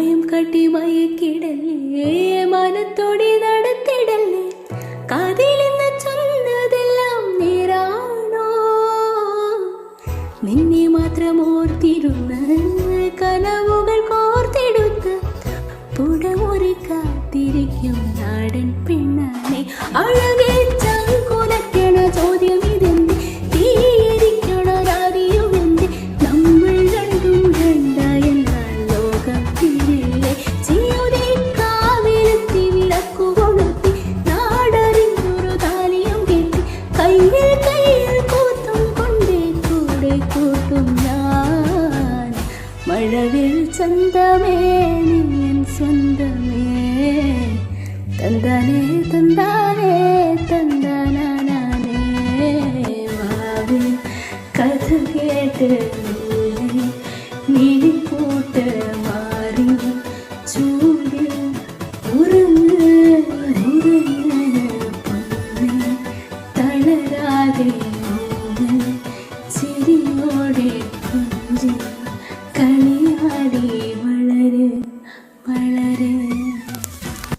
മായം കാട്ടി മയക്കിടല്ലേ, മനത്തോടെ നടത്തിടല്ലേ, കാതിലെന്ന് ചൊന്നതെല്ലാം നേരാണോ? നിന്നെ മാത്രം ഓർത്തിരുന്ന കനവുകൾ കോർത്തെടുത്ത് പുടമുറി കാത്തിരിക്കും നാടൻ പെണ്ണാനെ. അഴകേ ചങ്കുലക്കണ ചോദ്യം ഇതെന്ത്, തീയിരിക്കണ രാതിയുമെന്ത്, നമ്മൾ രണ്ടും രണ്ടായെന്നാൽ ലോകം തിരില്ലേ. ചിയുടെ കാവിലെത്തി വിളക്കു കൊളുത്തി നാടറിഞ്ഞൊരു താലിയും കെട്ടി, കയ്യിൽ കൂത്തും കൊണ്ടേ കൂടെ കൂട്ടും ഞാൻ. മഴവിൽ ചന്തമേ നീൻ സ്വന്തമേ, തന്താനേ തന്താനേ തന്താനാനേ. വാവിൽ കഥ കേട്ട് നീരിക്കൂട്ട് മാറി ചൂടിൽ ഉറങ്ങ് പൊന്നേ, തളരാതെ ചിരിയോടെ കൊഞ്ചി കളി